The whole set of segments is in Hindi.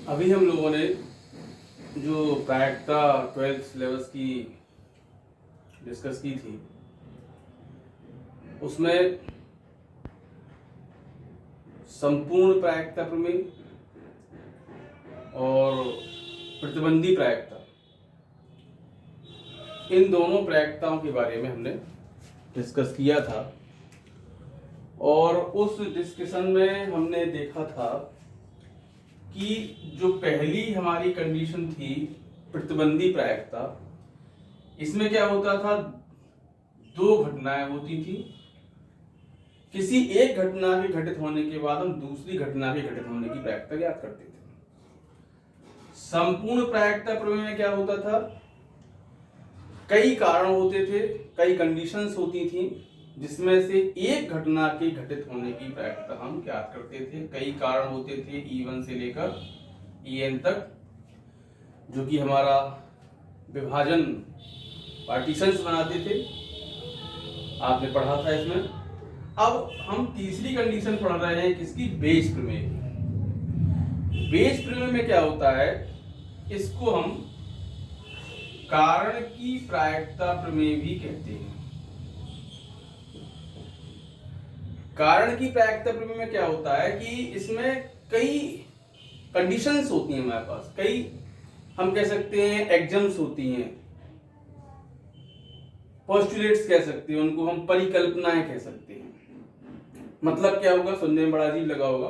अभी हम लोगों ने जो प्रायिकता 12th सिलेबस की डिस्कस की थी उसमें संपूर्ण प्रायिकता प्रमेय और प्रतिबंधी प्रायिकता, इन दोनों प्रायिकताओं के बारे में हमने डिस्कस किया था। और उस डिस्कशन में हमने देखा था कि जो पहली हमारी कंडीशन थी प्रतिबंधी प्रायिकता, इसमें क्या होता था, दो घटनाएं होती थी। किसी एक घटना के घटित होने के बाद हम दूसरी घटना के घटित होने की प्रायिकता ज्ञात करते थे। संपूर्ण प्रायिकता प्रमेय में क्या होता था, कई कारण होते थे, कई कंडीशंस होती थी, जिसमें से एक घटना के घटित होने की प्रायिकता हम ज्ञात करते थे। कई कारण होते थे E1 से लेकर En तक, जो कि हमारा विभाजन पार्टीशंस बनाते थे, आपने पढ़ा था इसमें। अब हम तीसरी कंडीशन पढ़ रहे हैं किसकी, बेस प्रमेय की। बेस प्रमेय में क्या होता है, इसको हम कारण की प्रायिकता प्रमेय भी कहते हैं। कारण की प्रायिकता प्रमेय में क्या होता है कि इसमें कई कंडीशंस होती हैं हमारे पास, कई हम कह सकते हैं एक्जम्स होती हैं, पोस्टुलेट्स कह सकते हैं, उनको हम परिकल्पनाएं कह सकते हैं। मतलब क्या होगा, सुनने में बड़ा अजीब लगा होगा।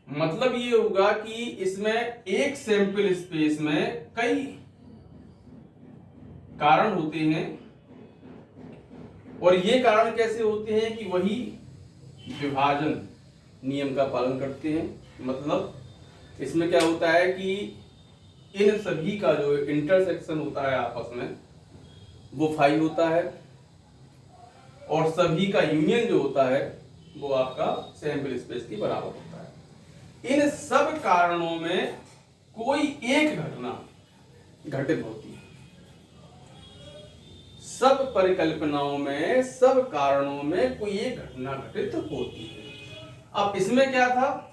मतलब ये होगा कि इसमें एक सैंपल स्पेस में कई कारण होते हैं, और ये कारण कैसे होते हैं कि वही विभाजन नियम का पालन करते हैं। मतलब इसमें क्या होता है कि इन सभी का जो इंटरसेक्शन होता है आपस में, वो फाई होता है, और सभी का यूनियन जो होता है वो आपका सैंपल स्पेस के बराबर होता है। इन सब कारणों में कोई एक घटना घटित होती है। सब परिकल्पनाओं में, सब कारणों में कोई एक घटना घटित होती है। अब इसमें क्या था,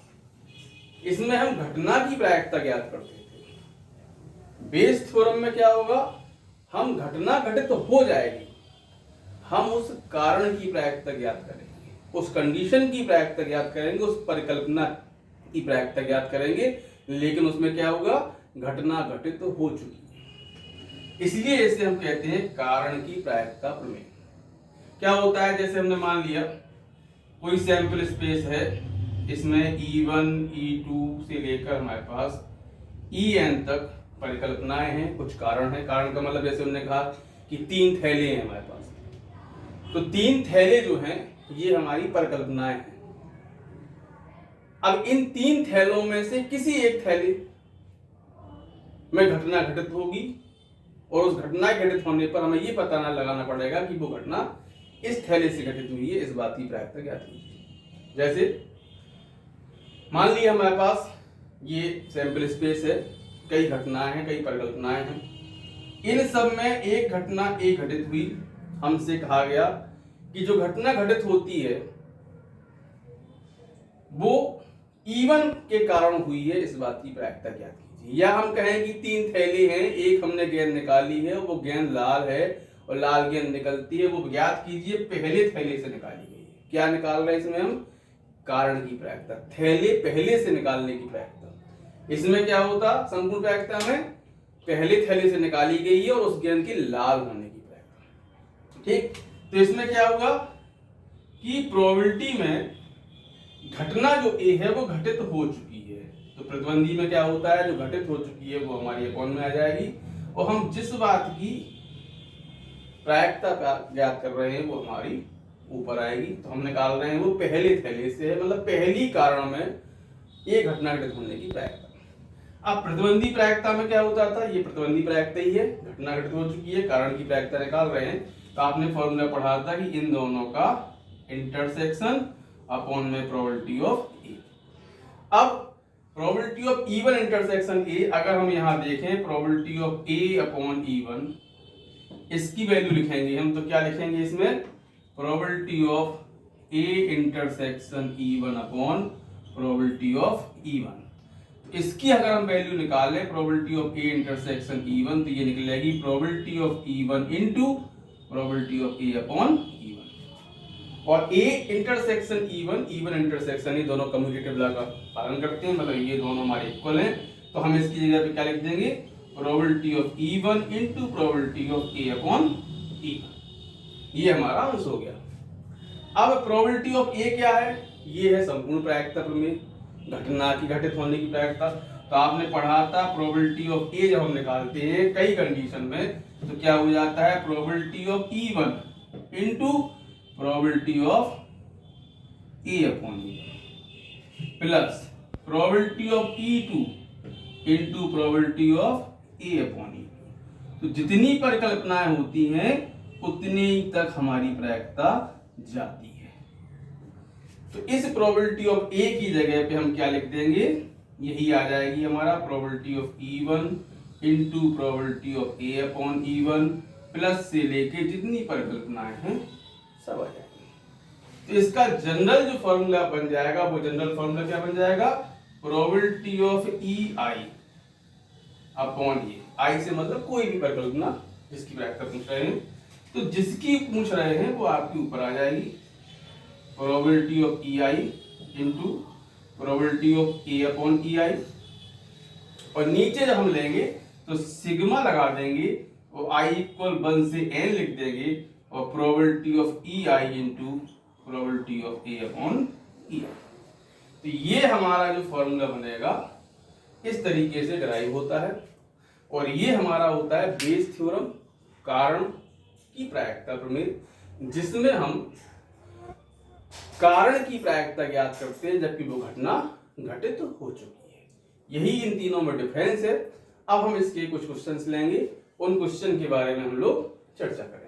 इसमें हम घटना की प्रायिकता ज्ञात करते थे। बेस थ्योरम में क्या होगा, हम घटना घटित हो जाएगी, हम उस कारण की प्रायिकता ज्ञात करेंगे, उस कंडीशन की प्रायिकता ज्ञात करेंगे, उस परिकल्पना की प्रायिकता ज्ञात करेंगे, लेकिन उसमें क्या होगा, घटना घटित हो चुकी है। इसलिए इसे हम कहते हैं कारण की प्रायिकता प्रमेय। क्या होता है, जैसे हमने मान लिया कोई सैंपल स्पेस है, इसमें E1 E2 से लेकर हमारे पास En तक परिकल्पनाएं हैं, कुछ कारण हैं। कारण का मतलब जैसे हमने कहा कि 3 थैले हैं हमारे पास, तो 3 थैले जो हैं ये हमारी परिकल्पनाएं हैं। अब इन 3 थैलों में से किसी एक थैले में घटना घटित होगी, और उस घटना घटित होने पर हमें ये पता ना लगाना पड़ेगा कि वो घटना इस थैले से घटित हुई है, इस बात की प्रायिकता ज्ञात कीजिए। जैसे मान लिया हमारे पास ये सैंपल स्पेस है, कई घटनाएं हैं, कई परिकल्पनाएं हैं, इन सब में एक घटना एक घटित हुई। हमसे कहा गया कि जो घटना घटित होती है वो E1 के कारण हुई है, इस बात की प्रायिकता ज्ञात कीजिए। या हम कहें कि 3 थैले हैं, एक हमने गेंद निकाली है, वो गेंद लाल है और लाल गेंद निकलती है, वो ज्ञात कीजिए पहले थैले से निकाली गई है। क्या निकाल रहे हैं इसमें हम, कारण की प्रायिकता, थैले पहले से निकालने की प्रायिकता। इसमें क्या होता, संपूर्ण प्रायिकता में पहले थैले से निकाली गई है और उस गेंद की लाल होने की प्रायिकता। ठीक, तो इसमें क्या होगा कि प्रोबेबिलिटी में घटना जो ए है वो घटित हो चुकी है, तो प्रतिबंधी में क्या होता है, जो घटित हो चुकी है वो हमारी अपॉन में आ जाएगी, और हम जिस बात की प्रायिकता ज्ञात कर रहे हैं वो हमारी ऊपर आएगी। तो हम निकाल रहे हैं वो पहले थैले से है, मतलब पहली कारण में एक घटना घटित होने की प्रायिकता। अब प्रतिबंधी प्रायिकता में क्या होता था, ये प्रतिबंधी प्रायिकता ही है, घटना घटित हो चुकी है, कारण की प्रायिकता निकाल रहे हैं। तो आपने फॉर्मूला पढ़ा था कि इन दोनों का इंटरसेक्शन अपॉन में प्रोबेबिलिटी ऑफ ए। अब probability of E1 intersection A, अगर हम यहां देखें probability of A upon E1, इसकी वैल्यू लिखेंगे हम, तो क्या लिखेंगे इसमें, probability of A intersection E1 upon probability of E1। इसकी अगर हम वैल्यू निकालें probability of A intersection E1, तो ये निकलेगी probability of E1 into probability of A upon E1। और ए इंटरसेक्शन E1 इंटरसेक्शन, ये दोनों कम्यूटेटिव लॉ का पालन करते हैं, मतलब ये दोनों हमारे इक्वल हैं, तो हम इसकी जगह पे क्या लिख देंगे, probability of E1 into probability of A upon E1। ये हमारा आंसर हो गया। अब प्रोबेबिलिटी ऑफ ए क्या है, ये है संपूर्ण प्रायिकता प्रमेय, घटना की घटित होने की प्रायिकता। तो आपने पढ़ा था प्रोबेबिलिटी ऑफ ए जब हम निकालते हैं कई कंडीशन में, तो क्या हो जाता है, probability of E1 into probability of A upon E1 plus probability of E2 into probability of A upon E2। तो जितनी परिकल्पनाएं होती हैं उतनी तक हमारी प्रायिकता जाती है। तो इस प्रोबेबिलिटी ऑफ ए की जगह पे हम क्या लिख देंगे, यही आ जाएगी हमारा probability of E1 into probability of A upon E1 plus से लेके जितनी परिकल्पनाएं हैं सब आ जाएंगी। तो इसका जनरल जो फॉर्मूला बन जाएगा, वो जनरल फॉर्मूला क्या बन जाएगा, प्रोबेबिलिटी ऑफ EI अपॉन ए। आई से मतलब कोई भी परिकल्पना जिसकी प्रायिकता पूछ रहे हैं, तो जिसकी पूछ रहे हैं वो आपके ऊपर आ जाएगी, probability of EI into probability of A upon EI। और नीचे जब हम लेंगे तो सिग्मा लगा देंगे और i इक्वल 1 से n लिख देंगे और probability of EI into probability of A upon EI। तो ये हमारा जो फॉर्मूला बनेगा इस तरीके से डिराइव होता है, और ये हमारा होता है बेस थ्योरम, कारण की प्रायिकता प्रमेय, जिसमें हम कारण की प्रायिकता ज्ञात करते हैं जबकि वो घटना घटित हो चुकी है। यही इन तीनों में डिफरेंस है। अब हम इसके कुछ क्वेश्चंस लेंगे, उन क्वेश्चन के बारे में हम लोग चर्चा करेंगे।